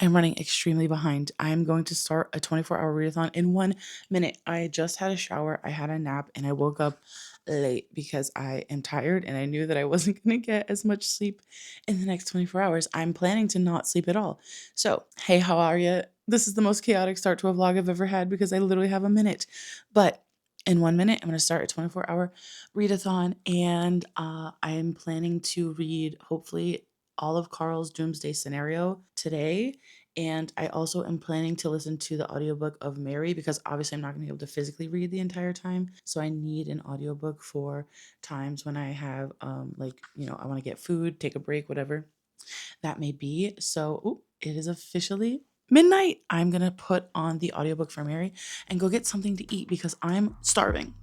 I'm running extremely behind. I'm going to start a 24-hour readathon in 1 minute. I just had a shower, I had a nap, and I woke up late because I am tired and I knew that I wasn't going to get as much sleep in the next 24 hours. I'm planning to not sleep at all. So, hey, how are you? This is the most chaotic start to a vlog I've ever had because I literally have a minute. But in 1 minute, I'm going to start a 24-hour readathon, and I am planning to read, hopefully, all of Carl's Doomsday Scenario today. And I also am planning to listen to the audiobook of Mary because obviously I'm not going to be able to physically read the entire time. So I need an audiobook for times when I have, I want to get food, take a break, whatever that may be. So it is officially midnight. I'm going to put on the audiobook for Mary and go get something to eat because I'm starving.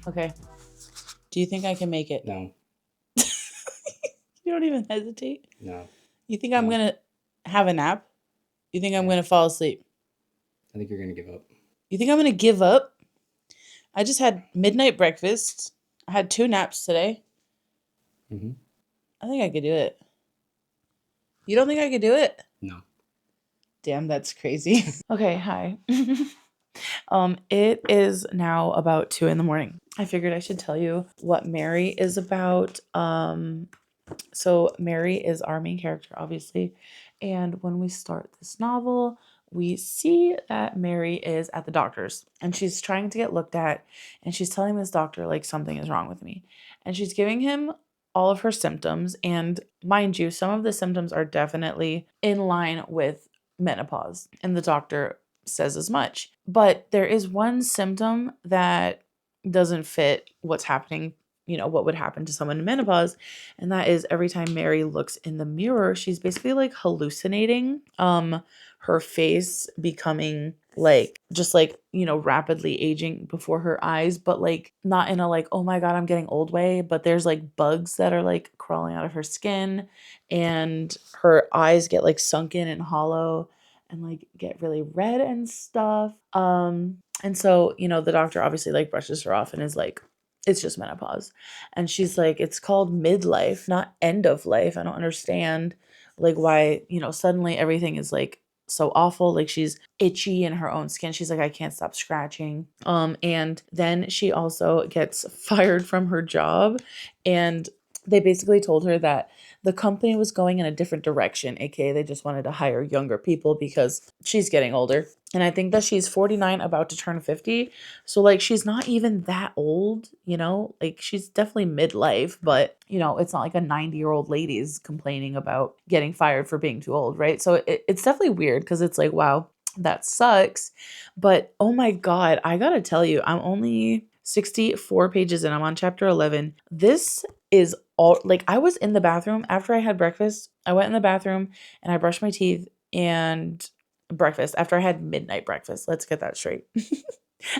Okay. Do you think I can make it? No. You don't even hesitate? No. You think I'm No. going to have a nap? You think I'm Yeah. going to fall asleep? I think you're going to give up. You think I'm going to give up? I just had midnight breakfast. I had 2 naps today. Mm-hmm. I think I could do it. You don't think I could do it? No. Damn, that's crazy. Okay, hi. It is now about 2 a.m. I figured I should tell you what Mary is about. So Mary is our main character, obviously. And when we start this novel, we see that Mary is at the doctor's and she's trying to get looked at. And she's telling this doctor, like, something is wrong with me. And she's giving him all of her symptoms. And mind you, some of the symptoms are definitely in line with menopause. And the doctor says as much. But there is one symptom that doesn't fit what's happening, what would happen to someone in menopause. And that is every time Mary looks in the mirror, she's basically like hallucinating. Her face becoming like just like, rapidly aging before her eyes, but like not in a like, oh my God, I'm getting old way, but there's like bugs that are like crawling out of her skin and her eyes get like sunken and hollow and like get really red and stuff. And so, the doctor obviously like brushes her off and is like, it's just menopause. And she's like, it's called midlife, not end of life. I don't understand like why, suddenly everything is like so awful. Like she's itchy in her own skin. She's like, I can't stop scratching. And then she also gets fired from her job. And they basically told her that the company was going in a different direction, aka they just wanted to hire younger people because she's getting older. And I think that she's 49, about to turn 50. So like she's not even that old, like she's definitely midlife, but it's not like a 90-year-old lady's complaining about getting fired for being too old, right? So it's definitely weird because it's like, wow, that sucks. But oh my God, I gotta tell you, I'm only 64 pages and I'm on chapter 11. This is all like I was in the bathroom after I had breakfast. I went in the bathroom and I brushed my teeth and breakfast after I had midnight breakfast. Let's get that straight.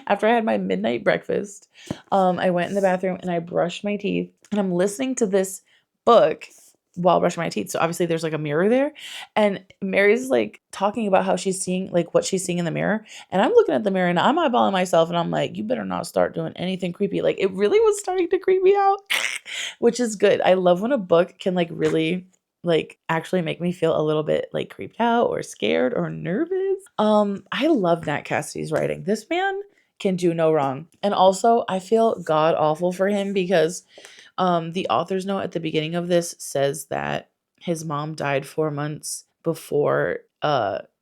After I had my midnight breakfast, I went in the bathroom and I brushed my teeth and I'm listening to this book while brushing my teeth. So obviously there's like a mirror there and Mary's like talking about how she's seeing like what she's seeing in the mirror. And I'm looking at the mirror and I'm eyeballing myself and I'm like, you better not start doing anything creepy. Like it really was starting to creep me out, which is good. I love when a book can like really like actually make me feel a little bit like creeped out or scared or nervous. I love Nat Cassidy's writing. This man can do no wrong. And also, I feel god awful for him because the author's note at the beginning of this says that his mom died 4 months before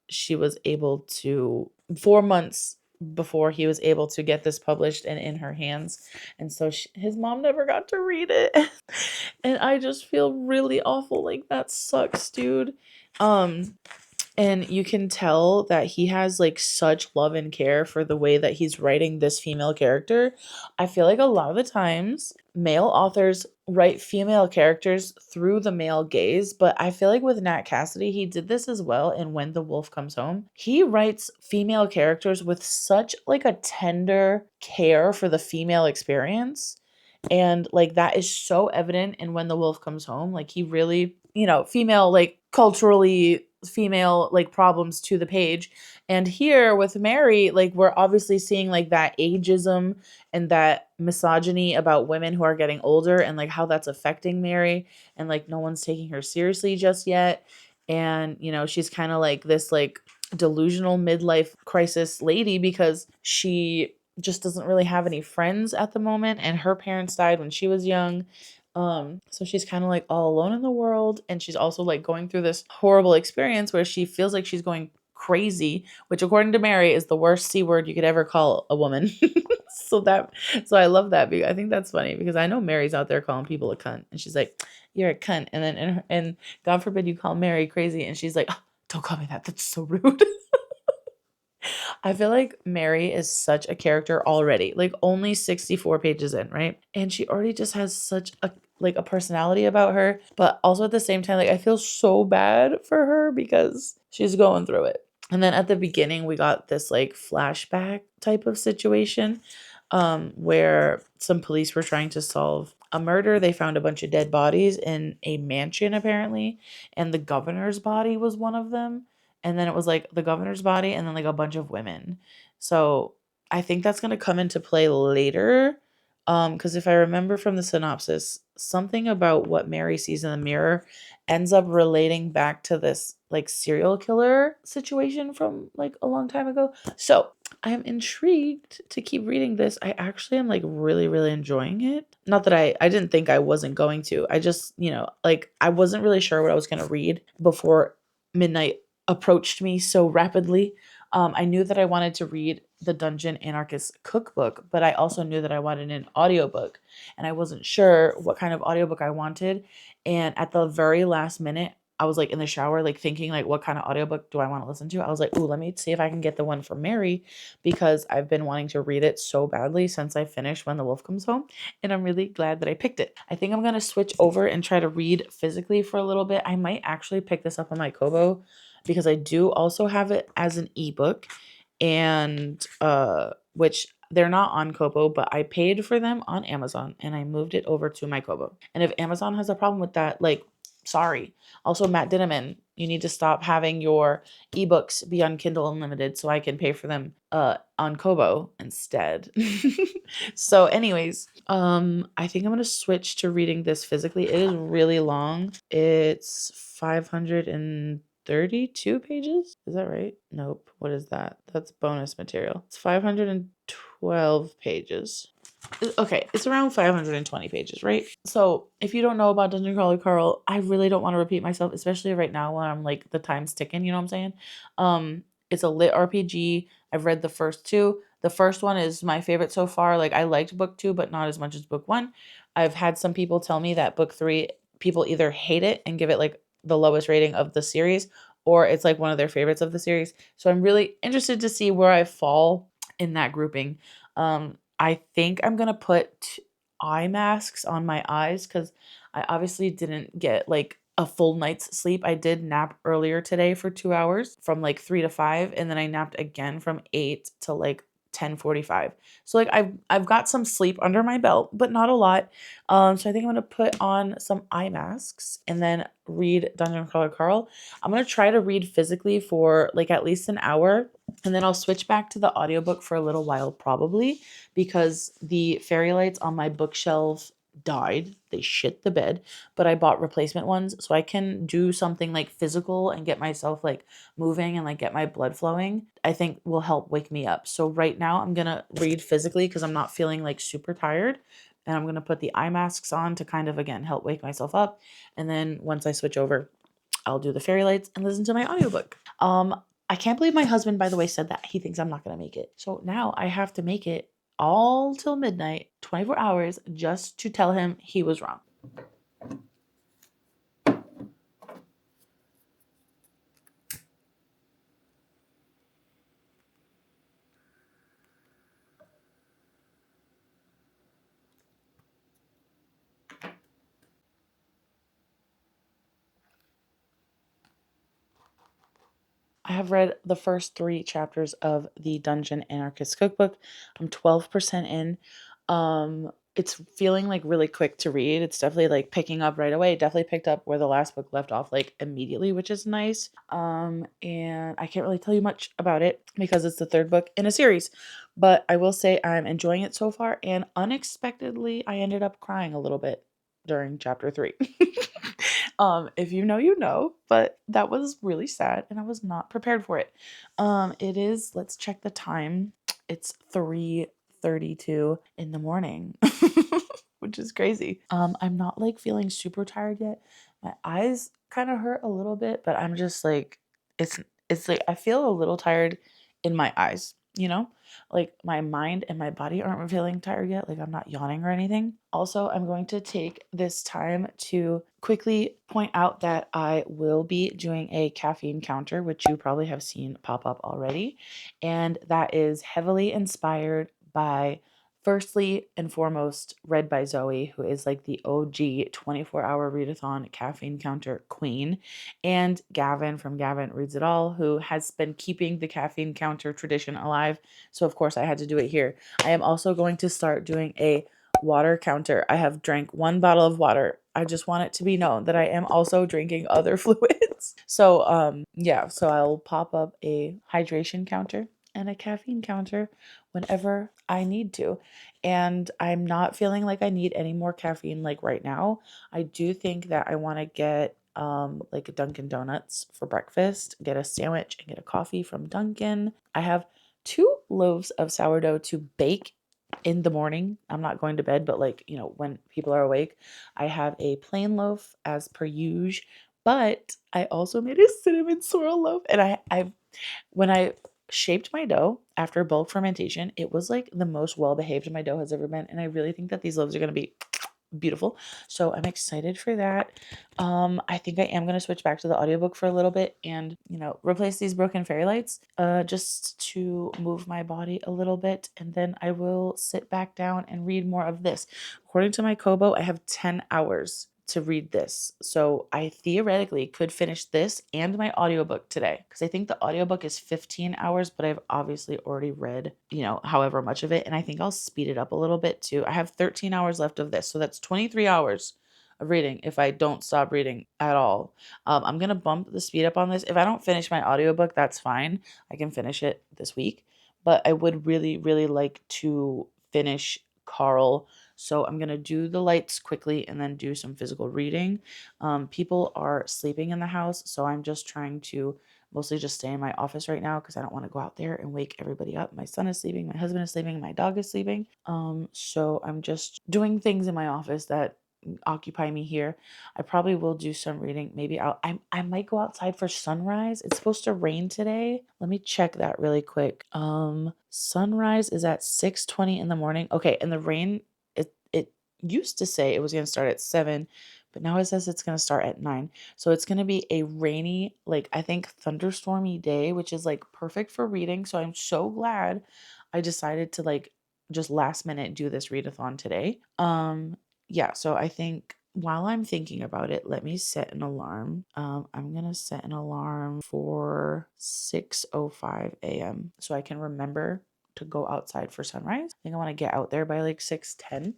she was able to 4 months before he was able to get this published and in her hands, and so his mom never got to read it. And I just feel really awful. Like, that sucks, dude. um and you can tell that he has like such love and care for the way that he's writing this female character. I feel like a lot of the times male authors write female characters through the male gaze, but I feel like with Nat Cassidy, he did this as well in When the Wolf Comes Home. He writes female characters with such like a tender care for the female experience. And like that is so evident in When the Wolf Comes Home. Like, he really, female, like culturally female like problems to the page. And here with Mary, like, we're obviously seeing like that ageism and that misogyny about women who are getting older, and like how that's affecting Mary, and like no one's taking her seriously just yet. And she's kind of like this like delusional midlife crisis lady because she just doesn't really have any friends at the moment, and her parents died when she was young. So she's kind of like all alone in the world, and she's also like going through this horrible experience where she feels like she's going crazy, which according to Mary is the worst C word you could ever call a woman. So I love that, because I think that's funny, because I know Mary's out there calling people a cunt, and she's like, "You're a cunt," and then and God forbid you call Mary crazy, and she's like, "Oh, don't call me that. That's so rude." I feel like Mary is such a character already, like only 64 pages in, right? And she already just has such a personality about her, but also at the same time, like, I feel so bad for her because she's going through it. And then at the beginning, we got this like flashback type of situation, where some police were trying to solve a murder. They found a bunch of dead bodies in a mansion apparently, and the governor's body was one of them. And then it was like the governor's body and then like a bunch of women. So I think that's going to come into play later. Because if I remember from the synopsis, something about what Mary sees in the mirror ends up relating back to this like serial killer situation from like a long time ago. So I am intrigued to keep reading this. I actually am like really, really enjoying it. Not that I didn't think I wasn't going to. I just, like, I wasn't really sure what I was going to read before midnight approached me so rapidly. I knew that I wanted to read the Dungeon Anarchist cookbook, but I also knew that I wanted an audiobook, and I wasn't sure what kind of audiobook I wanted. And at the very last minute, I was like in the shower, like thinking like, what kind of audiobook do I want to listen to? I was like, ooh, let me see if I can get the one from Mary, because I've been wanting to read it so badly since I finished When the Wolf Comes Home. And I'm really glad that I picked it. I think I'm going to switch over and try to read physically for a little bit. I might actually pick this up on my Kobo, because I do also have it as an ebook, and which they're not on Kobo, but I paid for them on Amazon and I moved it over to my Kobo. And if Amazon has a problem with that, like, sorry. Also, Matt Dinneman, you need to stop having your ebooks be on Kindle Unlimited so I can pay for them on Kobo instead. So anyways, I think I'm going to switch to reading this physically. It is really long. It's 532 pages. Is that right? Nope. What is that? That's bonus material. It's 512 pages. Okay, it's around 520 pages, right? So if you don't know about Dungeon Crawler Carl, I really don't want to repeat myself, especially right now when I'm like the time's ticking, you know what I'm saying? It's a lit RPG. I've read the first two. The first one is my favorite so far. Like, I liked book 2, but not as much as book 1. I've had some people tell me that book 3, people either hate it and give it like the lowest rating of the series, or it's like one of their favorites of the series. So I'm really interested to see where I fall in that grouping. I think I'm gonna put eye masks on my eyes because I obviously didn't get like a full night's sleep. I did nap earlier today for 2 hours from like 3 to 5, and then I napped again from 8 to like 10:45. So like I've got some sleep under my belt, but not a lot. So I think I'm gonna put on some eye masks and then read Dungeon Crawler Carl. I'm gonna try to read physically for like at least an hour, and then I'll switch back to the audiobook for a little while probably, because the fairy lights on my bookshelf died. They shit the bed, but I bought replacement ones so I can do something like physical and get myself like moving and like get my blood flowing. I think will help wake me up. So right now I'm going to read physically because I'm not feeling like super tired, and I'm going to put the eye masks on to kind of again help wake myself up. And then once I switch over, I'll do the fairy lights and listen to my audiobook. I can't believe my husband, by the way, said that he thinks I'm not going to make it. So now I have to make it all till midnight, 24 hours, just to tell him he was wrong. I have read the first 3 chapters of the Dungeon Anarchist Cookbook. I'm 12% in. It's feeling like really quick to read. It's definitely like picking up right away. It definitely picked up where the last book left off like immediately, which is nice. And I can't really tell you much about it because it's the 3rd book in a series. But I will say I'm enjoying it so far, and unexpectedly I ended up crying a little bit during chapter 3. If you know, you know, but that was really sad and I was not prepared for it. It is, let's check the time. It's 3:32 in the morning, which is crazy. I'm not like feeling super tired yet. My eyes kind of hurt a little bit, but I'm just like, it's it's like I feel a little tired in my eyes, you know? Like my mind and my body aren't feeling tired yet. Like I'm not yawning or anything. Also, I'm going to take this time to quickly point out that I will be doing a caffeine counter, which you probably have seen pop up already. And that is heavily inspired by, firstly and foremost, read by Zoe, who is like the OG 24-hour readathon caffeine counter queen, and Gavin from Gavin Reads It All, who has been keeping the caffeine counter tradition alive. So, of course, I had to do it here. I am also going to start doing a water counter. I have drank 1 bottle of water. I just want it to be known that I am also drinking other fluids. So, yeah, so I'll pop up a hydration counter and a caffeine counter whenever I need to. And I'm not feeling like I need any more caffeine like right now. I do think that I want to get like a Dunkin' Donuts for breakfast, get a sandwich and get a coffee from Dunkin'. I have 2 loaves of sourdough to bake in the morning. I'm not going to bed, but like, you know, when people are awake, I have a plain loaf as per usual, but I also made a cinnamon swirl loaf, and I when I shaped my dough after bulk fermentation, it was like the most well behaved my dough has ever been, and I really think that these loaves are going to be beautiful. So I'm excited for that. I think I am going to switch back to the audiobook for a little bit and, you know, replace these broken fairy lights just to move my body a little bit, and then I will sit back down and read more of this. According to my Kobo, I have 10 hours to read this. So I theoretically could finish this and my audiobook today, because I think the audiobook is 15 hours, but I've obviously already read, you know, however much of it, and I think I'll speed it up a little bit too. I have 13 hours left of this, so that's 23 hours of reading if I don't stop reading at all. I'm going to bump the speed up on this. If I don't finish my audiobook, that's fine. I can finish it this week, but I would really, really like to finish Carl. So I'm going to do the lights quickly and then do some physical reading. People are sleeping in the house, so I'm just trying to mostly just stay in my office right now because I don't want to go out there and wake everybody up. My son is sleeping, my husband is sleeping, my dog is sleeping. So I'm just doing things in my office that occupy me here. I probably will do some reading. Maybe I might go outside for sunrise. It's supposed to rain today. Let me check that really quick. Sunrise is at 6:20 in the morning. Okay, and the rain, it used to say it was going to start at 7, but now it says it's going to start at 9. So it's going to be a rainy, like I think thunderstormy day, which is like perfect for reading. So I'm so glad I decided to like just last minute do this readathon today. Yeah, so I think while I'm thinking about it, let me set an alarm. I'm gonna set an alarm for 6:05 a.m. so I can remember to go outside for sunrise. I think I want to get out there by like 6:10.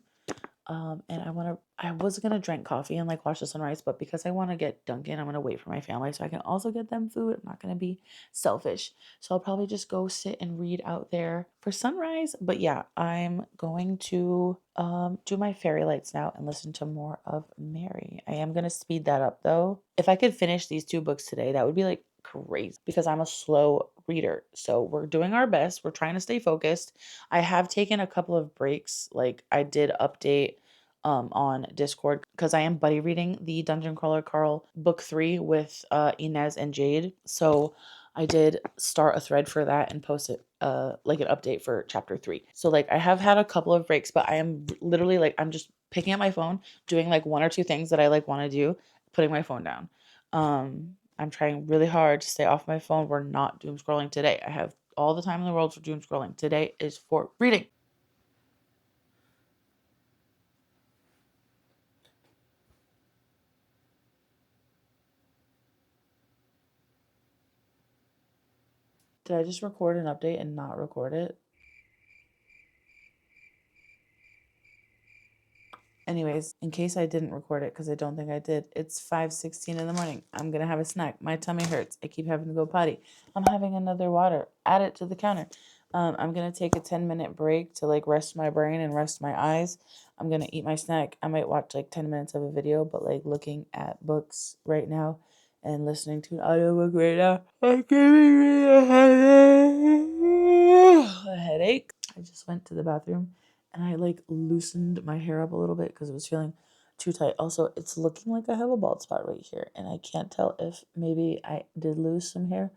And I was gonna drink coffee and like watch the sunrise, but because I want to get Dunkin', I'm gonna wait for my family so I can also get them food. I'm not gonna be selfish. So I'll probably just go sit and read out there for sunrise. But yeah, I'm going to do my fairy lights now and listen to more of Mary. I am gonna speed that up though. If I could finish these 2 books today, that would be like crazy because I'm a slow reader. So we're doing our best. We're trying to stay focused. I have taken a couple of breaks. Like I did update on Discord because I am buddy reading the Dungeon Crawler Carl book 3 with Inez and Jade. So I did start a thread for that and post it like an update for chapter 3. So like I have had a couple of breaks, but I am literally like I'm just picking up my phone, doing like 1 or 2 things that I like want to do, putting my phone down. I'm trying really hard to stay off my phone. We're not doom scrolling today. I have all the time in the world for doom scrolling. Today is for reading. Did I just record an update and not record it? Anyways, in case I didn't record it, because I don't think I did, it's 5:16 in the morning. I'm gonna have a snack. My tummy hurts. I keep having to go potty. I'm having another water. Add it to the counter. I'm gonna take a 10-minute break to like rest my brain and rest my eyes. I'm gonna eat my snack. I might watch like 10 minutes of a video, but like looking at books right now and listening to an audiobook right now are giving me a headache. I just went to the bathroom and I like loosened my hair up a little bit because it was feeling too tight. Also, it's looking like I have a bald spot right here, and I can't tell if maybe I did lose some hair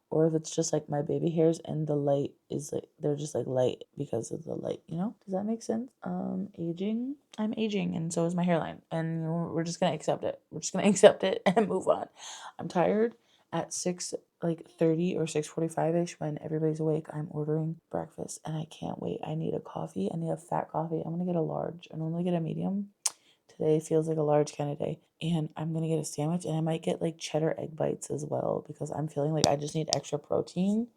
or if it's just like my baby hairs and the light is like they're just like light because of the light, you know? Does that make sense? Aging. I'm aging and so is my hairline. And we're just gonna accept it. We're just gonna accept it and move on. I'm tired at 6 like 30 or 6:45ish when everybody's awake. I'm ordering breakfast and I can't wait. I need a coffee. I need a fat coffee. I'm gonna get a large. I normally get a medium. Today feels like a large kind of day. And I'm gonna get a sandwich and I might get like cheddar egg bites as well because I'm feeling like I just need extra protein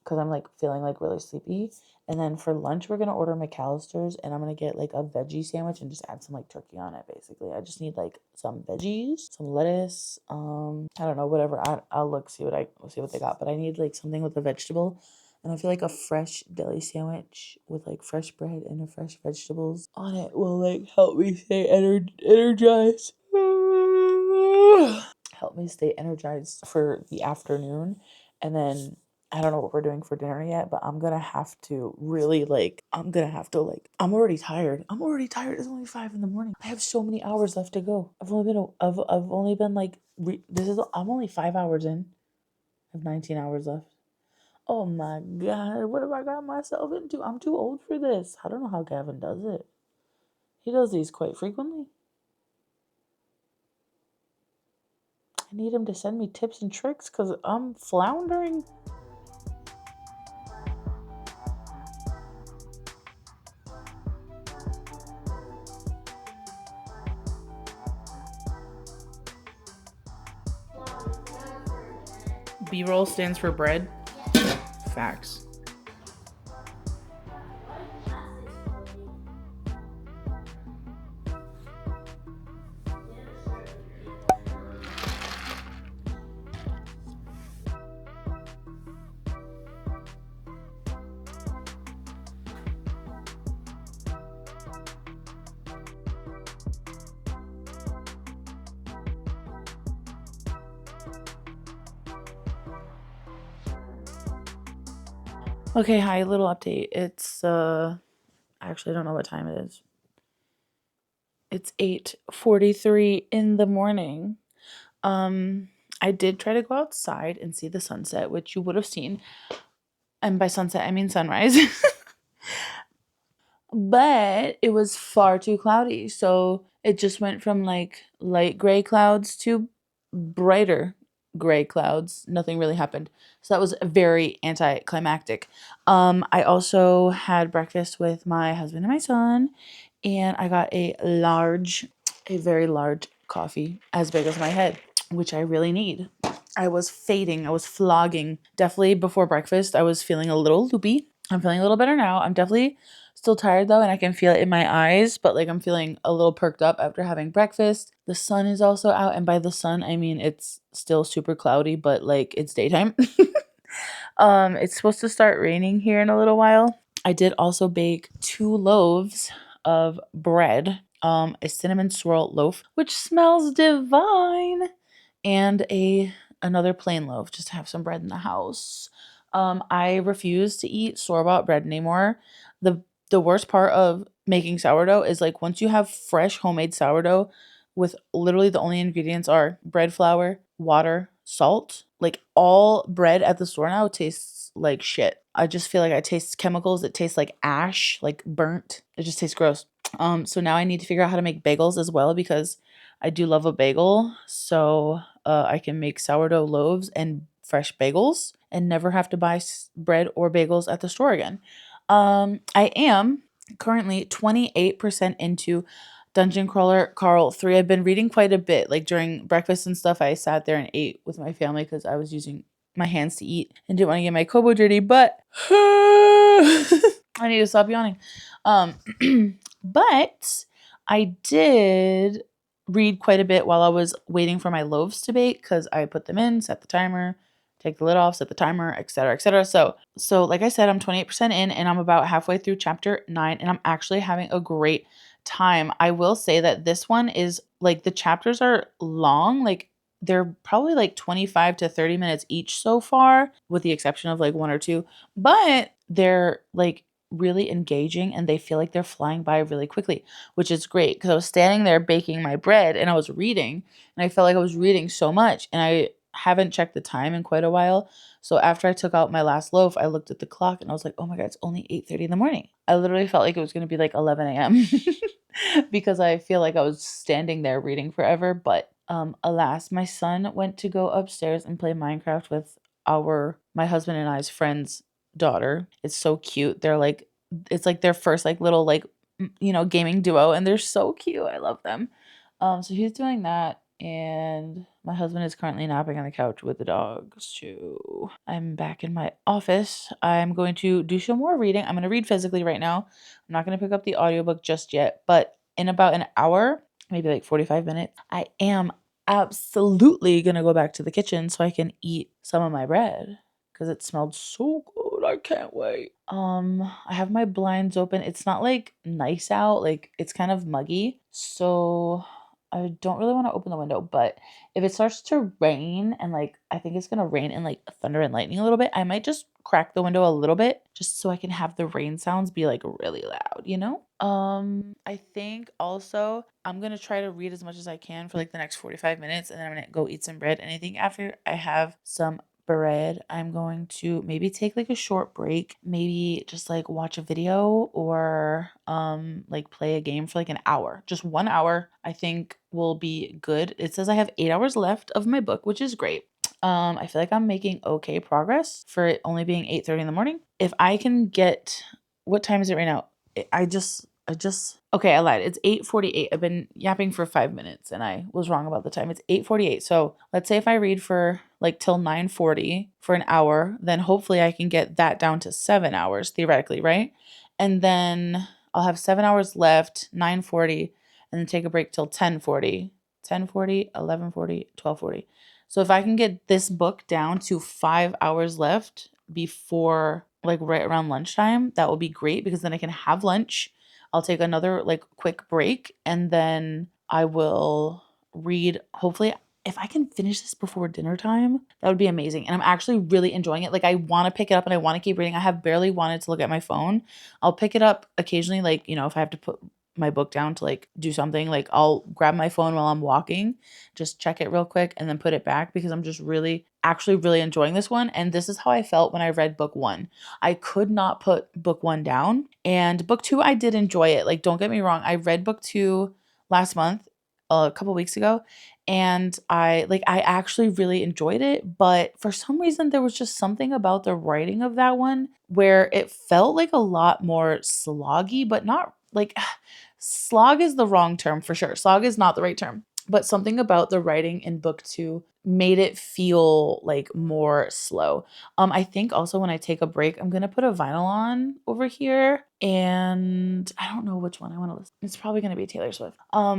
because I'm like feeling like really sleepy. And then for lunch, we're gonna order McAllister's and I'm gonna get like a veggie sandwich and just add some like turkey on it. Basically, I just need like some veggies, some lettuce. I don't know, whatever. I'll look see what they got, but I need like something with a vegetable. And I feel like a fresh deli sandwich with like fresh bread and a fresh vegetables on it will like help me stay energized. Help me stay energized for the afternoon. And then I don't know what we're doing for dinner yet, but I'm gonna have to really like, I'm already tired. I'm already tired. It's only 5 in the morning. I have so many hours left to go. I've only been like, I'm only 5 hours in. I have 19 hours left. Oh my God, what have I got myself into? I'm too old for this. I don't know how Gavin does it. He does these quite frequently. I need him to send me tips and tricks because I'm floundering. B-roll stands for bread. Facts. Okay, hi, little update. It's actually I don't know what time it is. It's 8:43 in the morning. I did try to go outside and see the sunset, which you would have seen. And by sunset, I mean sunrise. But it was far too cloudy. So it just went from like light gray clouds to brighter gray clouds. Nothing really happened. So that was very anticlimactic. I also had breakfast with my husband and my son, and I got a very large coffee as big as my head, which I really need. I was fading, I was flogging. Definitely before breakfast, I was feeling a little loopy. I'm feeling a little better now. I'm definitely Still tired though, and I can feel it in my eyes, but like I'm feeling a little perked up after having breakfast. The sun is also out, and by the sun, I mean it's still super cloudy, but like it's daytime. It's supposed to start raining here in a little while. I did also bake 2 loaves of bread, a cinnamon swirl loaf, which smells divine, and another plain loaf just to have some bread in the house. I refuse to eat store-bought bread anymore. The worst part of making sourdough is like once you have fresh homemade sourdough with literally the only ingredients are bread flour, water, salt. Like all bread at the store now tastes like shit. I just feel like I taste chemicals. It tastes like ash, like burnt. It just tastes gross. So now I need to figure out how to make bagels as well because I do love a bagel. So I can make sourdough loaves and fresh bagels and never have to buy bread or bagels at the store again. I am currently 28% into Dungeon Crawler Carl 3. I've been reading quite a bit. Like during breakfast and stuff, I sat there and ate with my family because I was using my hands to eat and didn't want to get my kobo dirty, but I need to stop yawning. But I did read quite a bit while I was waiting for my loaves to bake because I put them in, set the timer, take the lid off, set the timer, etc., etc. So like I said, I'm 28% in and I'm about halfway through chapter 9 and I'm actually having a great time. I will say that this one is like the chapters are long, like they're probably like 25 to 30 minutes each so far, with the exception of like one or two, but they're like really engaging and they feel like they're flying by really quickly, which is great because I was standing there baking my bread and I was reading and I felt like I was reading so much and I haven't checked the time in quite a while. So after I took out my last loaf, I looked at the clock and I was like, oh my God, it's only 8:30 in the morning. I literally felt like it was going to be like 11 a.m. because I feel like I was standing there reading forever. But alas, my son went to go upstairs and play Minecraft with my husband and I's friend's daughter. It's so cute. It's like their first like little like gaming duo and they're so cute. I love them. So he's doing that and my husband is currently napping on the couch with the dogs. So I'm back in my office. I'm going to do some more reading. I'm going to read physically right now. I'm not going to pick up the audiobook just yet, but in about an hour, maybe like 45 minutes, I am absolutely going to go back to the kitchen so I can eat some of my bread because it smelled so good. I can't wait. I have my blinds open. It's not like nice out, like it's kind of muggy. So I don't really want to open the window, but if it starts to rain and like I think it's gonna rain and like thunder and lightning a little bit, I might just crack the window a little bit just so I can have the rain sounds be like really loud, you know? I think also I'm gonna try to read as much as I can for like the next 45 minutes and then I'm gonna go eat some bread. And I think after I have some bread, I'm going to maybe take like a short break, maybe just like watch a video or like play a game for like an hour. Just 1 hour I think will be good. It says I have 8 hours left of my book, which is great. I feel like I'm making okay progress for it only being 8:30 in the morning. If I can get, what time is it right now? Okay, I lied. It's 8:48. I've been yapping for 5 minutes and I was wrong about the time. It's 8:48. So let's say if I read for like till 9:40 for an hour, then hopefully I can get that down to 7 hours theoretically, right? And then I'll have 7 hours left, 9:40, and then take a break till 10:40, 10:40, 11:40, 12:40. So if I can get this book down to 5 hours left before like right around lunchtime, that will be great because then I can have lunch. I'll take another like quick break and then I will read. Hopefully, if I can finish this before dinner time, that would be amazing. And I'm actually really enjoying it. Like I want to pick it up and I want to keep reading. I have barely wanted to look at my phone. I'll pick it up occasionally, like, if I have to put my book down to like do something, like I'll grab my phone while I'm walking, just check it real quick and then put it back because I'm just actually really enjoying this one. And this is how I felt when I read book 1. I could not put book 1 down. And book 2, I did enjoy it. Like, don't get me wrong. I read book 2 last month, a couple weeks ago, and I actually really enjoyed it. But for some reason, there was just something about the writing of that one where it felt like a lot more sloggy, but not like slog is the wrong term for sure. Slog is not the right term. But something about the writing in book 2 made it feel like more slow. I think also when I take a break, I'm gonna put a vinyl on over here, and I don't know which one I want to listen. It's probably gonna be Taylor Swift. I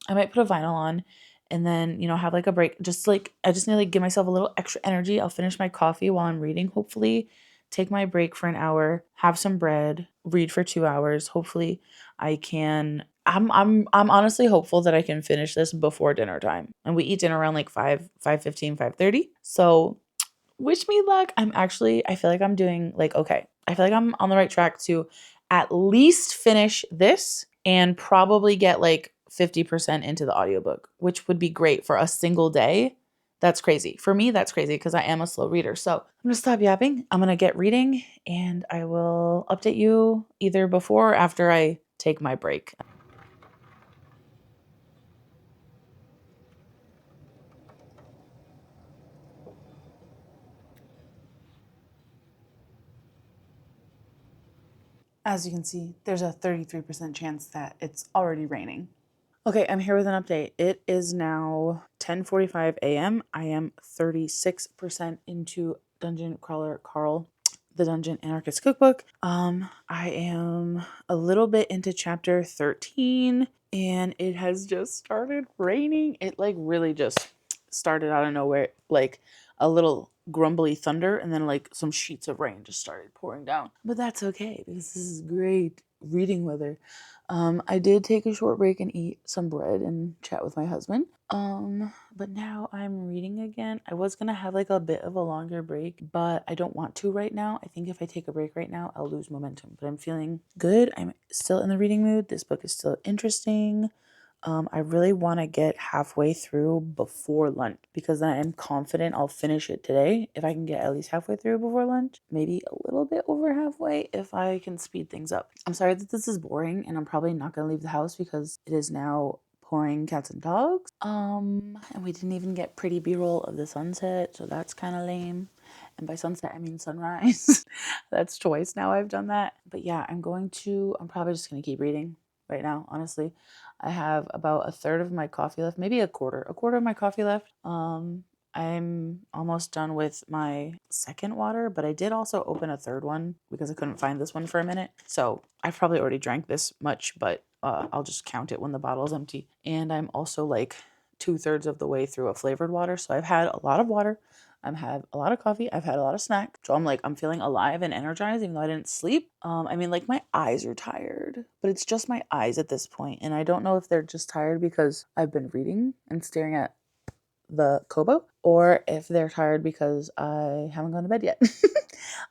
might put a vinyl on, and then have like a break. Just like I just need to like give myself a little extra energy. I'll finish my coffee while I'm reading. Hopefully, take my break for an hour, have some bread, read for 2 hours. Hopefully, I can. I'm honestly hopeful that I can finish this before dinner time. And we eat dinner around like 5:15, 5:30. So wish me luck. I feel like I'm doing like okay. I feel like I'm on the right track to at least finish this and probably get like 50% into the audiobook, which would be great for a single day. That's crazy. For me, that's crazy because I am a slow reader. So I'm going to stop yapping. I'm going to get reading and I will update you either before or after I take my break. As you can see, there's a 33% chance that it's already raining. Okay, I'm here with an update. It is now 10:45 a.m. I am 36% into Dungeon Crawler Carl, the Dungeon Anarchist Cookbook. I am a little bit into chapter 13 and it has just started raining. It like really just started out of nowhere, like a little grumbly thunder and then like some sheets of rain just started pouring down. But that's okay because this is great reading weather. I did take a short break and eat some bread and chat with my husband. But now I'm reading again. I was gonna have like a bit of a longer break, but I don't want to right now. I think if I take a break right now, I'll lose momentum. But I'm feeling good. I'm still in the reading mood. This book is still interesting. I really want to get halfway through before lunch because I am confident I'll finish it today. If I can get at least halfway through before lunch, maybe a little bit over halfway if I can speed things up. I'm sorry that this is boring and I'm probably not going to leave the house because it is now pouring cats and dogs. And we didn't even get pretty B-roll of the sunset, so that's kind of lame. And by sunset, I mean sunrise. That's twice now I've done that. But yeah, I'm probably just going to keep reading right now, honestly. I have about a third of my coffee left, maybe a quarter of my coffee left. I'm almost done with my second water, but I did also open a third one because I couldn't find this one for a minute. So I've probably already drank this much, but I'll just count it when the bottle's empty. And I'm also like 2/3 of the way through a flavored water. So I've had a lot of water. I've had a lot of coffee. I've had a lot of snack. So I'm feeling alive and energized even though I didn't sleep. I mean, like my eyes are tired, but it's just my eyes at this point. And I don't know if they're just tired because I've been reading and staring at the Kobo or if they're tired because I haven't gone to bed yet.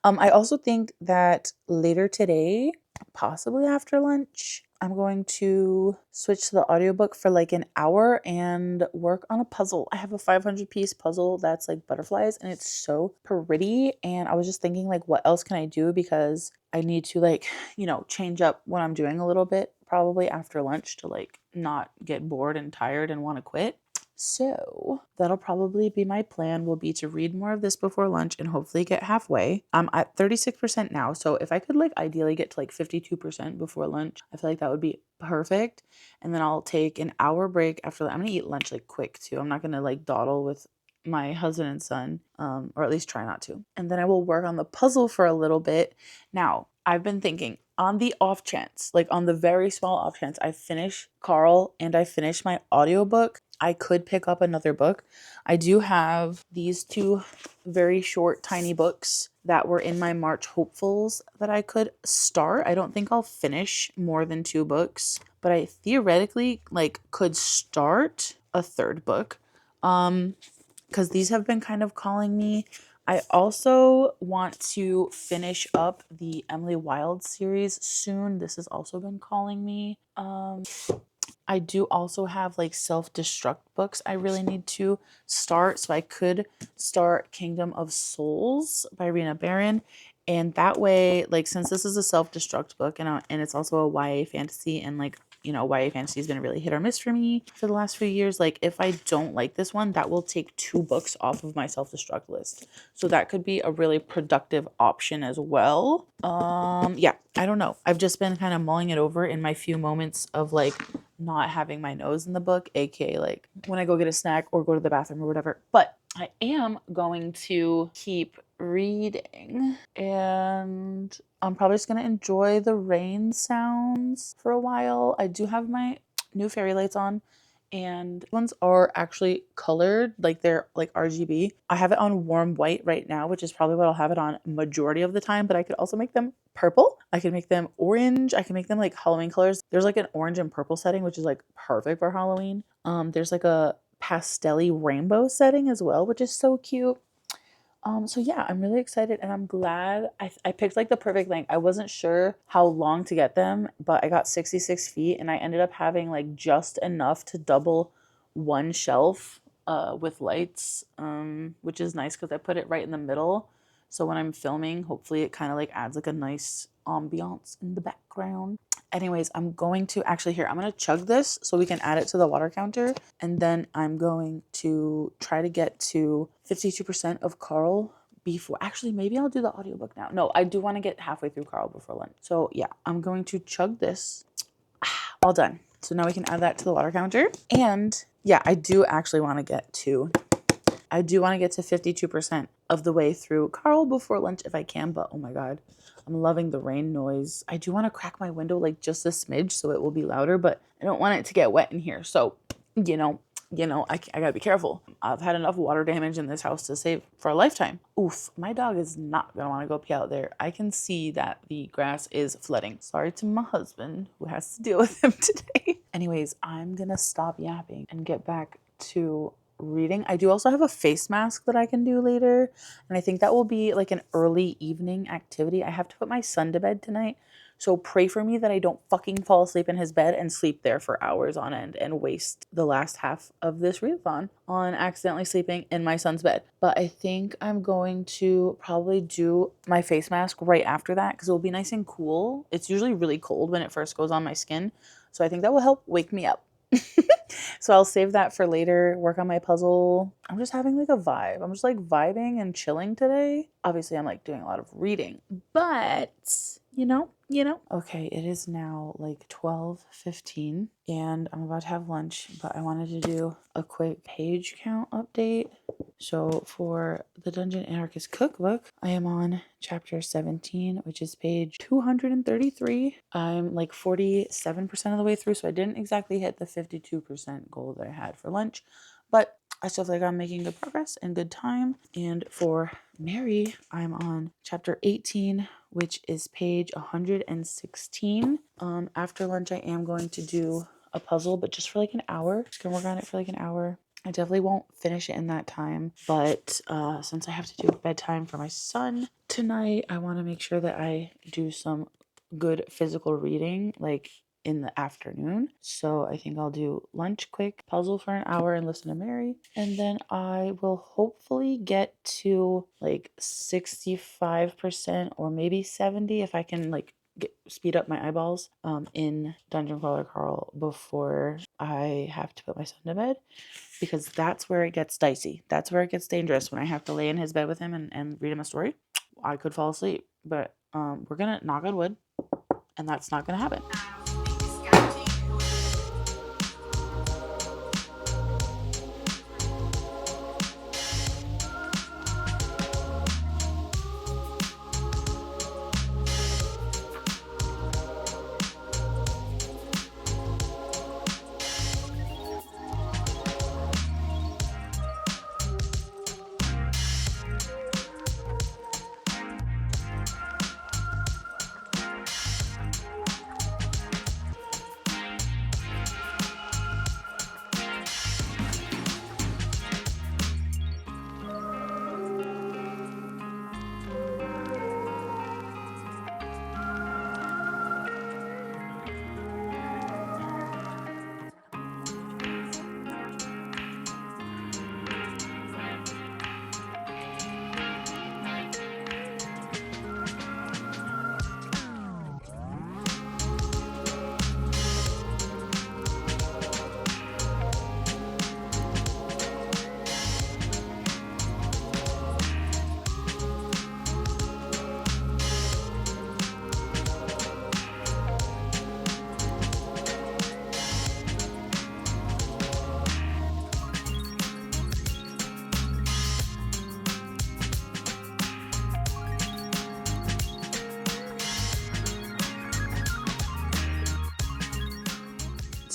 I also think that later today, possibly after lunch, I'm going to switch to the audiobook for like an hour and work on a puzzle. I have a 500-piece puzzle that's like butterflies and it's so pretty. And I was just thinking like, what else can I do? Because I need to like, change up what I'm doing a little bit probably after lunch to like not get bored and tired and want to quit. So that'll probably be my plan will be to read more of this before lunch and hopefully get halfway. I'm at 36% now. So if I could like ideally get to like 52% before lunch, I feel like that would be perfect. And then I'll take an hour break after that. I'm going to eat lunch like quick too. I'm not going to like dawdle with my husband and son, or at least try not to. And then I will work on the puzzle for a little bit. Now, I've been thinking on the off chance, like on the very small off chance, I finish Carl and I finish my audiobook, I could pick up another book. I do have these two very short, tiny books that were in my March hopefuls that I could start. I don't think I'll finish more than 2 books, but I theoretically like could start a third book. Because these have been kind of calling me. I also want to finish up the Emily Wilde series soon. This has also been calling me. I do also have like self-destruct books I really need to start. So I could start Kingdom of Souls by Rena Barron. And that way, like since this is a self-destruct book and it's also a YA fantasy and like, you know, YA fantasy has been really hit or miss for me for the last few years. Like if I don't like this one, that will take 2 books off of my self-destruct list. So that could be a really productive option as well. Yeah, I don't know. I've just been kind of mulling it over in my few moments of like not having my nose in the book, aka like when I go get a snack or go to the bathroom or whatever. But I am going to keep reading, and I'm probably just going to enjoy the rain sounds for a while. I do have my new fairy lights on, and ones are actually colored, like they're like RGB. I have it on warm white right now, which is probably what I'll have it on majority of the time, but I could also make them purple. I can make them orange. I can make them like Halloween colors. There's like an orange and purple setting, which is like perfect for Halloween. There's like a pastel-y rainbow setting as well, which is so cute. So yeah, I'm really excited, and I'm glad I picked like the perfect length. I wasn't sure how long to get them, but I got 66 feet, and I ended up having like just enough to double one shelf with lights, which is nice because I put it right in the middle. So when I'm filming, hopefully it kind of like adds like a nice ambiance in the background. Anyways, I'm going to actually here, I'm going to chug this so we can add it to the water counter. And then I'm going to try to get to 52% of Carl before, actually, maybe I'll do the audiobook now. No, I do want to get halfway through Carl before lunch. So yeah, I'm going to chug this. All done. So now we can add that to the water counter. And yeah, I do actually want to get to 52% of the way through Carl before lunch if I can, but oh my God, I'm loving the rain noise. I do want to crack my window like just a smidge so it will be louder, but I don't want it to get wet in here. So, I gotta be careful. I've had enough water damage in this house to save for a lifetime. Oof, my dog is not gonna want to go pee out there. I can see that the grass is flooding. Sorry to my husband who has to deal with him today. Anyways, I'm gonna stop yapping and get back to reading. I do also have a face mask that I can do later, and I think that will be like an early evening activity. I have to put my son to bed tonight, so pray for me that I don't fucking fall asleep in his bed and sleep there for hours on end and waste the last half of this readathon on accidentally sleeping in my son's bed. But I think I'm going to probably do my face mask right after that because it will be nice and cool. It's usually really cold when it first goes on my skin, so I think that will help wake me up. So I'll save that for later, work on my puzzle. I'm just having like a vibe. I'm just like vibing and chilling today. Obviously, I'm like doing a lot of reading, but Okay, it is now like 12:15 and I'm about to have lunch, but I wanted to do a quick page count update. So for the Dungeon Anarchist Cookbook, I am on chapter 17, which is page 233. I'm like 47% of the way through, so I didn't exactly hit the 52% goal that I had for lunch, but I still feel like I'm making good progress and good time. And for Mary, I'm on chapter 18, which is page 116. After lunch, I am going to do a puzzle, but just for like an hour. Just gonna work on it for like an hour. I definitely won't finish it in that time, but since I have to do bedtime for my son tonight, I want to make sure that I do some good physical reading, like in the afternoon. So I think I'll do lunch quick, puzzle for an hour, and listen to Mary. And then I will hopefully get to like 65% or maybe 70 if I can like speed up my eyeballs in Dungeon Crawler Carl before I have to put my son to bed, because that's where it gets dicey. That's where it gets dangerous when I have to lay in his bed with him and read him a story. I could fall asleep, but we're gonna knock on wood, and that's not gonna happen.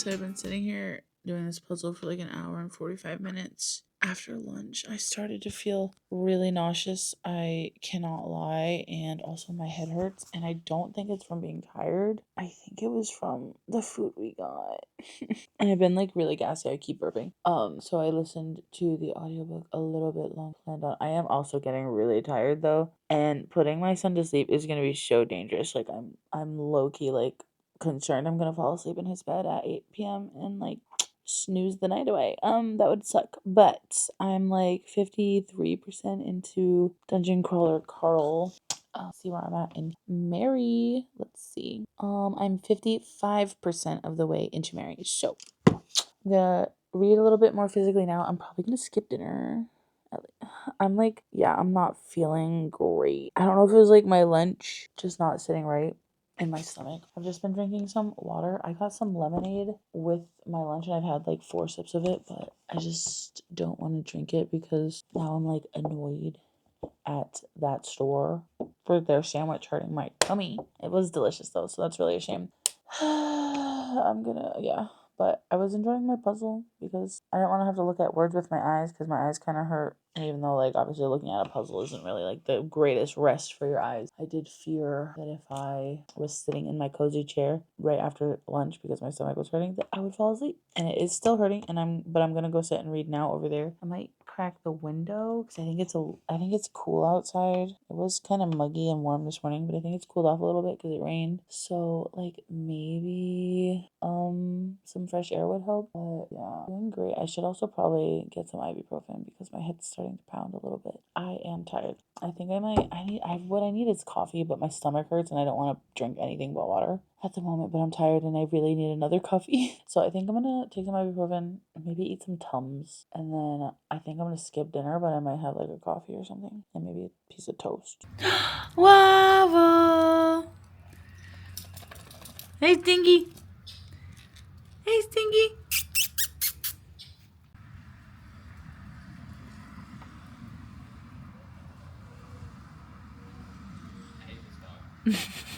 So I've been sitting here doing this puzzle for like an hour and 45 minutes. After lunch, I started to feel really nauseous. I cannot lie. And also my head hurts. And I don't think it's from being tired. I think it was from the food we got. And I've been like really gassy. I keep burping. So I listened to the audiobook a little bit long planned on. I am also getting really tired though. And putting my son to sleep is gonna be so dangerous. Like I'm low key like concerned I'm gonna fall asleep in his bed at 8 p.m. and like snooze the night away. That would suck. But I'm like 53% into Dungeon Crawler Carl. See where I'm at in Mary. Let's see. I'm 55% of the way into Mary. So I'm gonna read a little bit more physically now. I'm probably gonna skip dinner. I'm like, yeah, I'm not feeling great. I don't know if it was like my lunch just not sitting right in my stomach. I've just been drinking some water. I got some lemonade with my lunch and I've had like 4 sips of it, but I just don't want to drink it because now I'm like annoyed at that store for their sandwich hurting my tummy. It was delicious though, so that's really a shame. Yeah. But I was enjoying my puzzle because I didn't want to have to look at words with my eyes because my eyes kind of hurt. And even though, like, obviously looking at a puzzle isn't really, like, the greatest rest for your eyes, I did fear that if I was sitting in my cozy chair right after lunch because my stomach was hurting, that I would fall asleep. And it is still hurting, but I'm going to go sit and read now over there. I might crack the window because I think it's cool outside. It was kind of muggy and warm this morning, but I think it's cooled off a little bit because it rained. So, like, maybe, some fresh air would help. But yeah, doing great. I should also probably get some ibuprofen because my head's starting to pound a little bit. I am tired. I think what I need is coffee, but my stomach hurts and I don't want to drink anything but water at the moment, but I'm tired and I really need another coffee. So I think I'm gonna take some ibuprofen, maybe eat some Tums, and then I think I'm gonna skip dinner, but I might have like a coffee or something, and maybe a piece of toast. Waffle! Hey, Stinky! Hey, Stinky!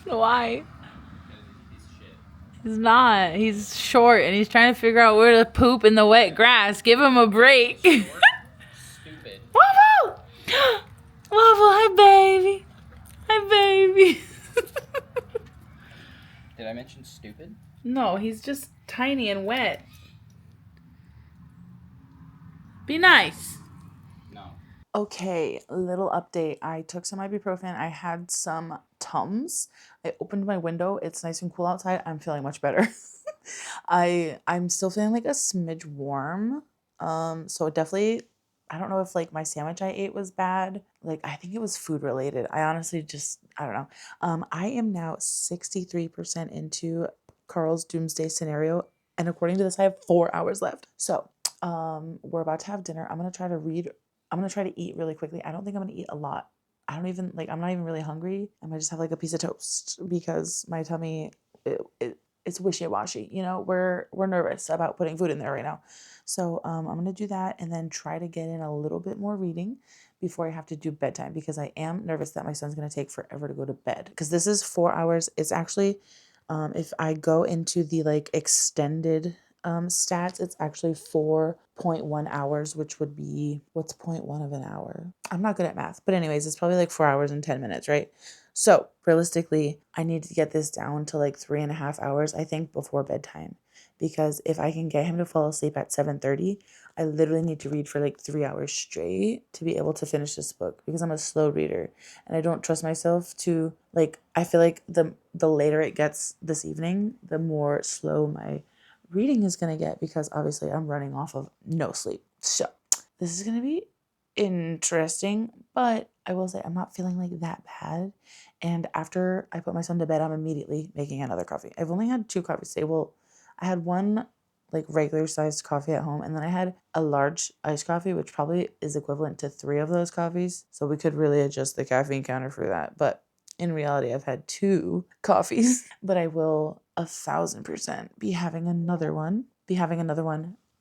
Why? He's not. He's short and he's trying to figure out where to poop in the wet grass. Give him a break. Stupid. Waffle! Waffle, hi, baby. Hi, baby. Did I mention stupid? No, he's just tiny and wet. Be nice. No. Okay, little update. I took some ibuprofen. I had some Tums. I opened my window. It's nice and cool outside. I'm feeling much better. I'm still feeling like a smidge warm. So definitely I don't know if like my sandwich I ate was bad. Like I think it was food related. I honestly just I don't know. I am now 63% into Carl's doomsday scenario and according to this I have 4 hours left. So, we're about to have dinner. I'm gonna try to eat really quickly. I don't think I'm gonna eat a lot. I'm not even really hungry. I might just have like a piece of toast because my tummy, it's wishy washy. You know, we're nervous about putting food in there right now. So I'm gonna do that and then try to get in a little bit more reading before I have to do bedtime because I am nervous that my son's gonna take forever to go to bed because this is 4 hours. It's actually, if I go into the like extended stats, it's actually 4.1 hours, which would be what's 0.1 of an hour? I'm not good at math, but anyways, it's probably like 4 hours and 10 minutes, right? So realistically, I need to get this down to like 3.5 hours, I think, before bedtime. Because if I can get him to fall asleep at 7:30, I literally need to read for like 3 hours straight to be able to finish this book because I'm a slow reader and I don't trust myself to like I feel like the later it gets this evening, the more slow my reading is going to get because obviously I'm running off of no sleep. So this is going to be interesting, but I will say I'm not feeling like that bad. And after I put my son to bed, I'm immediately making another coffee. I've only had 2 coffees today. Well, I had one like regular sized coffee at home, and then I had a large iced coffee, which probably is equivalent to 3 of those coffees. So we could really adjust the caffeine counter for that. But in reality, I've had 2 coffees, but I will 1,000% be having another one.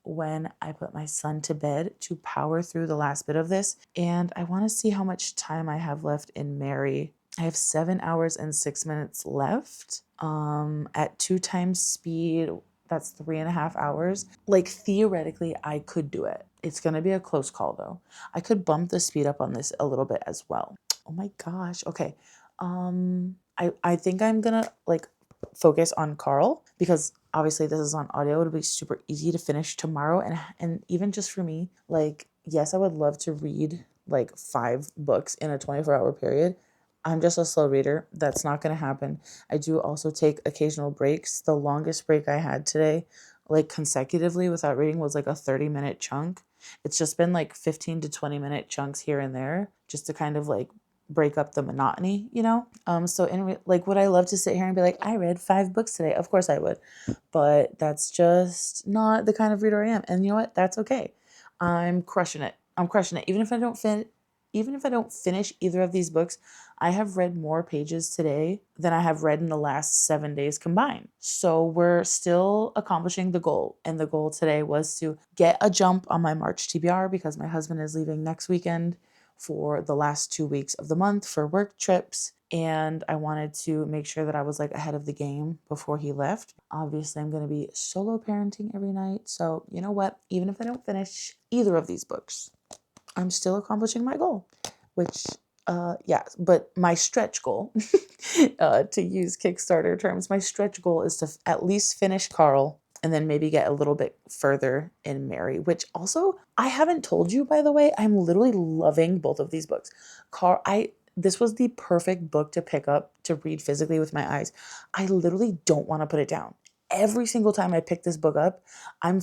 When I put my son to bed to power through the last bit of this. And I want to see how much time I have left in Mary. I have 7 hours and 6 minutes left. At 2 times speed, That's 3.5 hours. Like theoretically, I could do it. It's going to be a close call though. I could bump the speed up on this a little bit as well. Oh my gosh. Okay. I think I'm going to like focus on Carl because obviously this is on audio. It'll be super easy to finish tomorrow. And even just for me, like, yes, I would love to read like 5 books in a 24-hour period. I'm just a slow reader. That's not going to happen. I do also take occasional breaks. The longest break I had today, like consecutively without reading, was like a 30-minute chunk. It's just been like 15 to 20-minute chunks here and there just to kind of like break up the monotony, you know? So like, would I love to sit here and be like, I read 5 books today? Of course I would. But that's just not the kind of reader I am. And you know what? That's okay. I'm crushing it. I'm crushing it. Even if I don't finish either of these books, I have read more pages today than I have read in the last 7 days combined. So we're still accomplishing the goal. And the goal today was to get a jump on my March TBR because my husband is leaving next weekend for the last 2 weeks of the month for work trips. And I wanted to make sure that I was like ahead of the game before he left. Obviously, I'm going to be solo parenting every night. So, you know what? Even if I don't finish either of these books, I'm still accomplishing my goal, which, yeah, but my stretch goal, to use Kickstarter terms, my stretch goal is to at least finish Carl and then maybe get a little bit further in Mary, which also I haven't told you, by the way, I'm literally loving both of these books. This was the perfect book to pick up to read physically with my eyes. I literally don't want to put it down. Every single time I pick this book up, I'm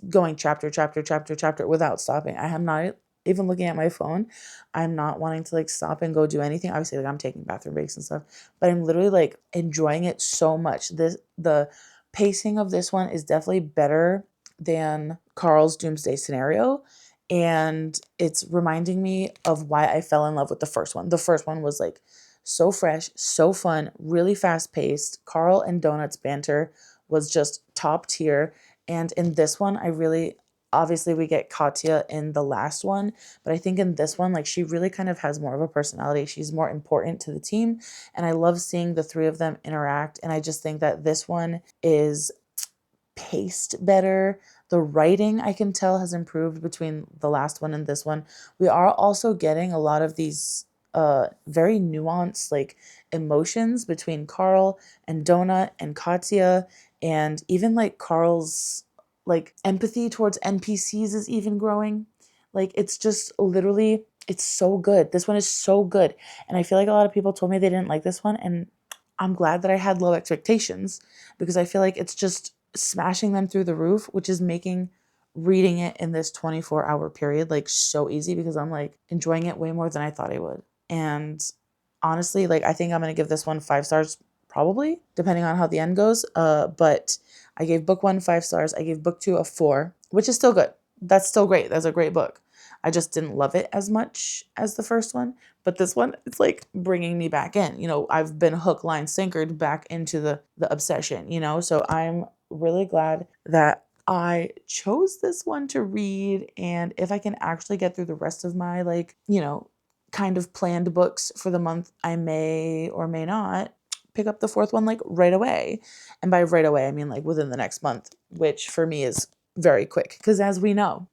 going chapter, chapter, chapter, chapter without stopping. I am not even looking at my phone. I'm not wanting to like stop and go do anything. Obviously, like I'm taking bathroom breaks and stuff, but I'm literally like enjoying it so much. The pacing of this one is definitely better than Carl's Doomsday Scenario. And it's reminding me of why I fell in love with the first one. The first one was like so fresh, so fun, really fast paced. Carl and Donut's banter was just top tier. And in this one, obviously we get Katya in the last one, but I think in this one, like she really kind of has more of a personality. She's more important to the team. And I love seeing the three of them interact. And I just think that this one is paced better. The writing I can tell has improved between the last one and this one. We are also getting a lot of these very nuanced like emotions between Carl and Donut and Katya, and even like Carl's like empathy towards NPCs is even growing. Like it's just literally, it's so good. This one is so good. And I feel like a lot of people told me they didn't like this one, and I'm glad that I had low expectations because I feel like it's just smashing them through the roof, which is making reading it in this 24-hour period like so easy because I'm like enjoying it way more than I thought I would. And honestly, like I think I'm going to give this one 5 stars probably, depending on how the end goes. But I gave book 1 5 stars. I gave book 2 a 4, which is still good. That's still great. That's a great book. I just didn't love it as much as the first one. But this one, it's like bringing me back in. You know, I've been hook, line, sinkered back into the obsession, you know? So I'm really glad that I chose this one to read. And if I can actually get through the rest of my, like, you know, kind of planned books for the month, I may or may not pick up the 4th one like right away. And by right away, I mean like within the next month, which for me is very quick. Because as we know,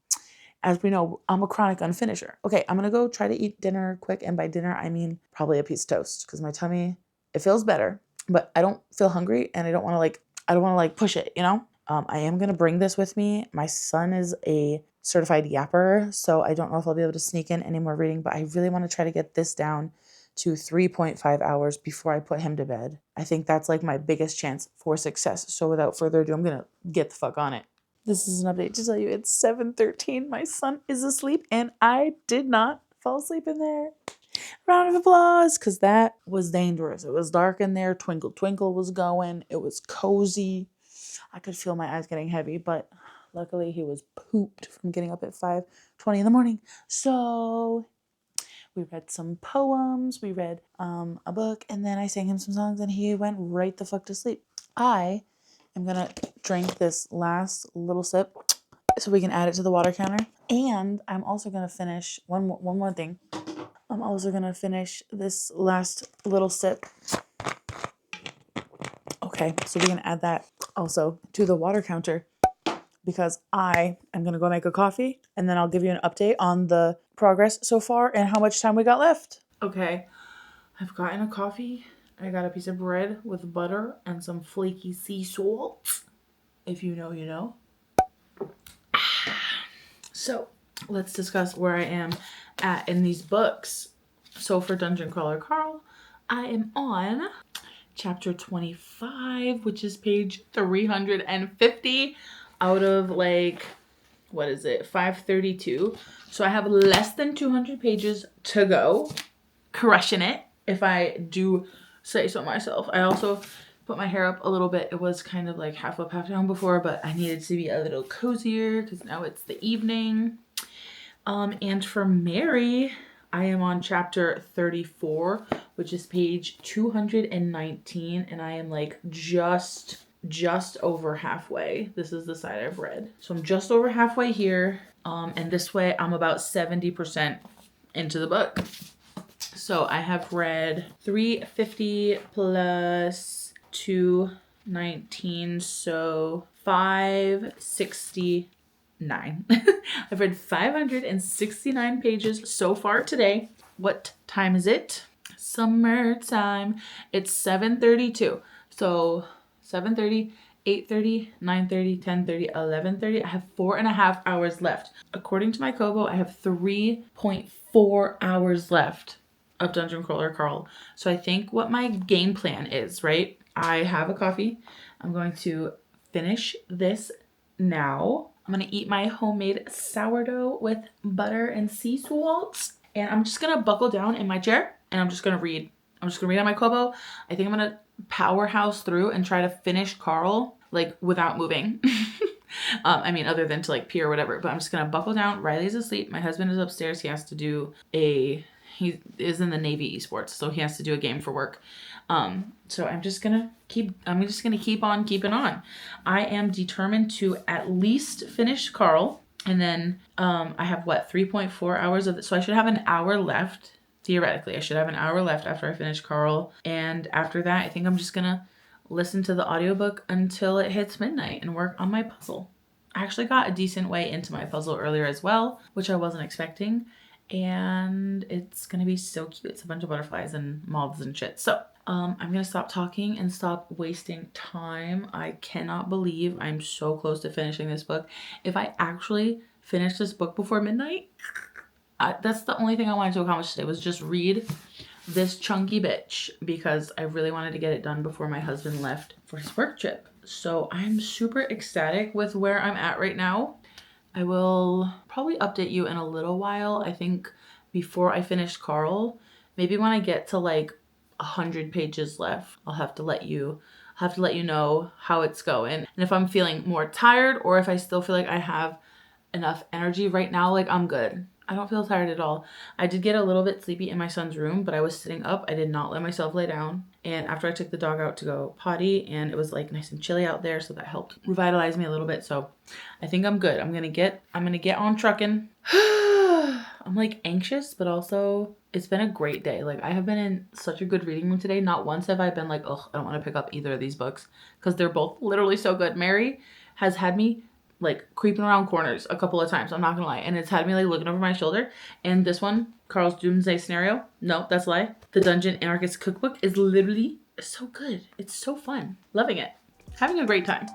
I'm a chronic unfinisher. Okay, I'm gonna go try to eat dinner quick, and by dinner I mean probably a piece of toast because my tummy, it feels better, but I don't feel hungry, and I don't want to like push it, you know. I am gonna bring this with me. My son is a certified yapper, so I don't know if I'll be able to sneak in any more reading, but I really want to try to get this down to 3.5 hours before I put him to bed. I think that's like my biggest chance for success. So without further ado, I'm gonna get the fuck on it. This is an update to tell you it's 7:13. My son is asleep and I did not fall asleep in there. Round of applause, because that was dangerous. It was dark in there. Twinkle Twinkle was going. It was cozy. I could feel my eyes getting heavy, but luckily he was pooped from getting up at 5:20 in the morning. So we read some poems, we read a book, and then I sang him some songs and he went right the fuck to sleep. I am gonna drink this last little sip so we can add it to the water counter. And I'm also gonna finish one more thing. I'm also gonna finish this last little sip. Okay, so we can add that also to the water counter because I am going to go make a coffee and then I'll give you an update on the progress so far and how much time we got left. Okay, I've gotten a coffee. I got a piece of bread with butter and some flaky sea salt. If you know, you know. So let's discuss where I am at in these books. So for Dungeon Crawler Carl, I am on chapter 25, which is page 350 out of like, what is it, 532. So I have less than 200 pages to go. Crushing it, if I do say so myself. I also put my hair up a little bit. It was kind of like half up, half down before, but I needed to be a little cozier because now it's the evening. And for Mary, I am on chapter 34, which is page 219, and I am like just over halfway. This is the side I've read. So I'm just over halfway here. And this way I'm about 70% into the book. So I have read 350 plus 219, so 569. I've read 569 pages so far today. What time is it? Summertime. It's 7:32. So 7:30, 8:30, 9:30, 10:30, 11:30. I have 4.5 hours left. According to my Kobo, I have 3.4 hours left of Dungeon Crawler Carl. So I think what my game plan is, right? I have a coffee. I'm going to finish this now. I'm going to eat my homemade sourdough with butter and sea salt. And I'm just going to buckle down in my chair and I'm just going to read. I'm just going to read on my Kobo. I think I'm going to powerhouse through and try to finish Carl like without moving. I mean, other than to like pee or whatever, but I'm just going to buckle down. Riley's asleep. My husband is upstairs. He has to do he is in the Navy esports, so he has to do a game for work. So I'm just gonna keep on keeping on. I am determined to at least finish Carl, and then I have 3.4 hours of it. So I should have an hour left. Theoretically, I should have an hour left after I finish Carl, and after that, I think I'm just gonna listen to the audiobook until it hits midnight and work on my puzzle. I actually got a decent way into my puzzle earlier as well, which I wasn't expecting. And it's gonna be so cute. It's a bunch of butterflies and moths and shit. So I'm gonna stop talking and stop wasting time. I cannot believe I'm so close to finishing this book. If I actually finish this book before midnight, that's the only thing I wanted to accomplish today, was just read this chunky bitch because I really wanted to get it done before my husband left for his work trip. So I'm super ecstatic with where I'm at right now. I will probably update you in a little while. I think before I finish Carl, maybe when I get to like 100 pages left, I'll have to let you know how it's going. And if I'm feeling more tired or if I still feel like I have enough energy right now, like I'm good. I don't feel tired at all. I did get a little bit sleepy in my son's room, but I was sitting up. I did not let myself lay down. And after I took the dog out to go potty, and it was like nice and chilly out there, so that helped revitalize me a little bit. So I think I'm good. I'm gonna get on trucking. I'm like anxious, but also it's been a great day. Like I have been in such a good reading mood today. Not once have I been like, oh, I don't want to pick up either of these books because they're both literally so good. Mary has had me like creeping around corners a couple of times, I'm not gonna lie, and it's had me like looking over my shoulder. And this one, Carl's Doomsday Scenario, no, that's a lie. The Dungeon Anarchist Cookbook is literally so good. It's so fun. Loving it. Having a great time.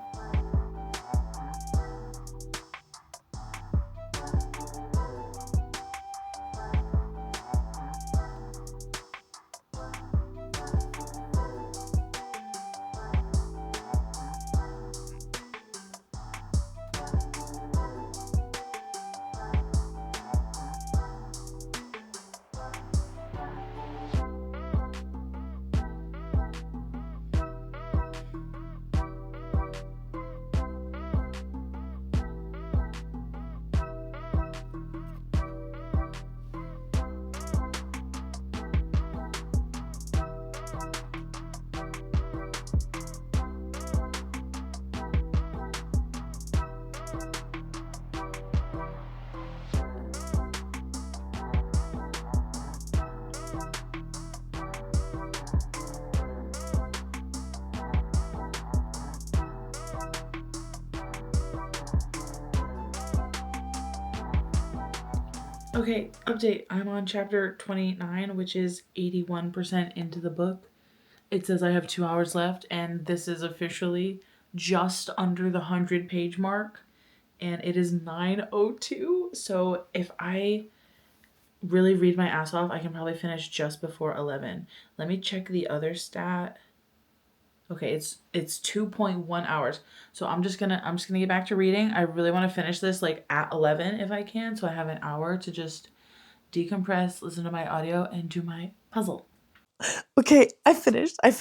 Okay, update. I'm on chapter 29, which is 81% into the book. It says I have 2 hours left, and this is officially just under the 100-page mark, and it is 9:02. So if I really read my ass off, I can probably finish just before 11. Let me check the other stat. Okay, it's 2.1 hours. So I'm just gonna get back to reading. I really want to finish this like at 11 if I can, so I have an hour to just decompress, listen to my audio, and do my puzzle. Okay, I finished. I'm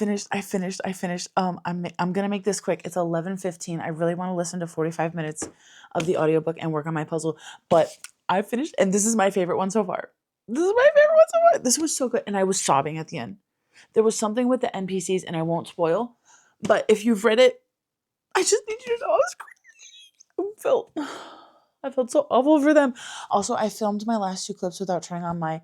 gonna make this quick. It's 11:15. I really want to listen to 45 minutes of the audiobook and work on my puzzle, but I finished, and this is my favorite one so far. This was so good, and I was sobbing at the end. There was something with the NPCs, and I won't spoil, but if you've read it, I just need you to know I was crying. I felt so awful for them. Also, I filmed my last 2 clips without turning on my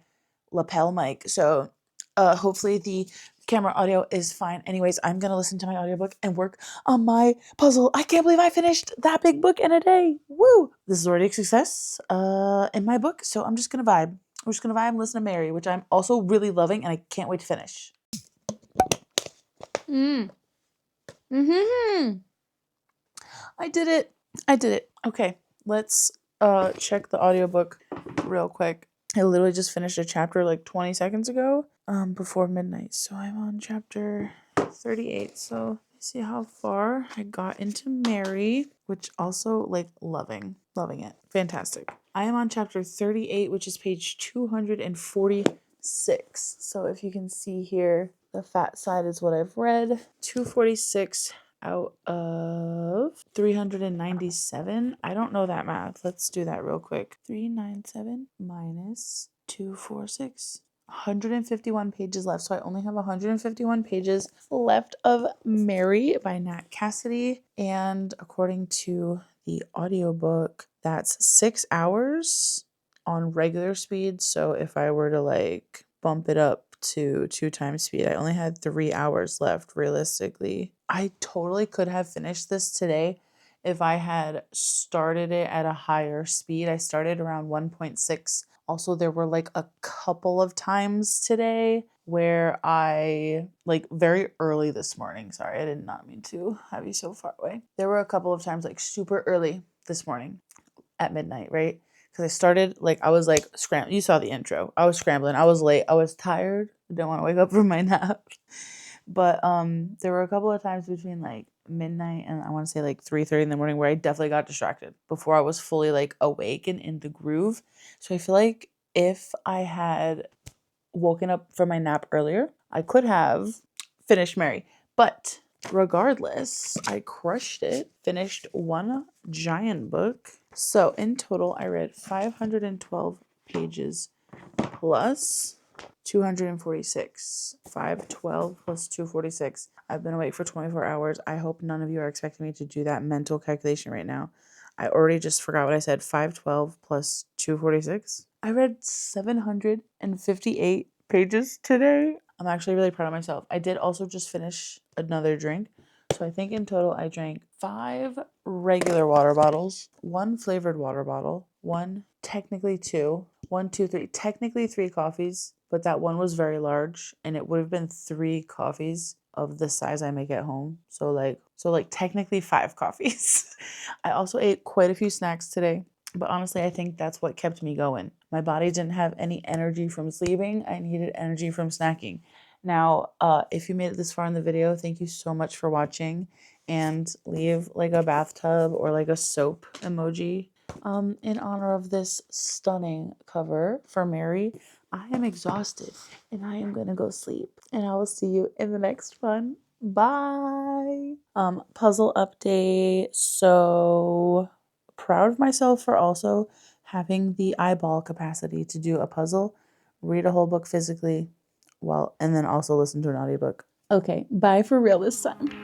lapel mic, so hopefully the camera audio is fine. Anyways, I'm gonna listen to my audiobook and work on my puzzle. I can't believe I finished that big book in a day. Woo! This is already a success in my book, so I'm just gonna vibe. I'm just gonna vibe and listen to Mary, which I'm also really loving, and I can't wait to finish. I did it. Okay, let's check the audiobook real quick. I literally just finished a chapter like 20 seconds ago, before midnight. So I'm on chapter 38. So let's see how far I got into Mary, which also like loving it. Fantastic. I am on chapter 38, which is page 246. So if you can see here, the fat side is what I've read. 246 out of 397. I don't know that math. Let's do that real quick. 397 minus 246. 151 pages left. So I only have 151 pages left of Mary by Nat Cassidy. And according to the audiobook, that's 6 hours on regular speed. So if I were to like bump it up to 2 times speed, I only had 3 hours left realistically. I totally could have finished this today if I had started it at a higher speed. I started around 1.6. Also, there were like a couple of times today where I, like very early this morning, sorry, I did not mean to have you so far away. There were a couple of times like super early this morning at midnight, right? Because I started like I was like scrambling. You saw the intro. I was scrambling. I was late. I was tired. I didn't want to wake up from my nap. But there were a couple of times between like midnight and I want to say like 3:30 in the morning where I definitely got distracted before I was fully like awake and in the groove. So I feel like if I had woken up from my nap earlier, I could have finished Mary. But regardless, I crushed it, finished one giant book. So in total, I read 512 pages plus 246. 512 plus 246. I've been awake for 24 hours. I hope none of you are expecting me to do that mental calculation right now. I already just forgot what I said. 512 plus 246. I read 758 pages today. I'm actually really proud of myself. I did also just finish another drink. So I think in total I drank 5 regular water bottles, 1 flavored water bottle, 1, technically 2, 1, 2, 3, technically 3 coffees, but that one was very large and it would have been 3 coffees of the size I make at home. So like technically 5 coffees. I also ate quite a few snacks today. But honestly, I think that's what kept me going. My body didn't have any energy from sleeping. I needed energy from snacking. Now, if you made it this far in the video, thank you so much for watching. And leave like a bathtub or like a soap emoji in honor of this stunning cover for Mary. I am exhausted and I am going to go sleep. And I will see you in the next one. Bye. Puzzle update. So proud of myself for also having the eyeball capacity to do a puzzle, read a whole book physically, and then also listen to an audiobook. Okay, bye for real this time.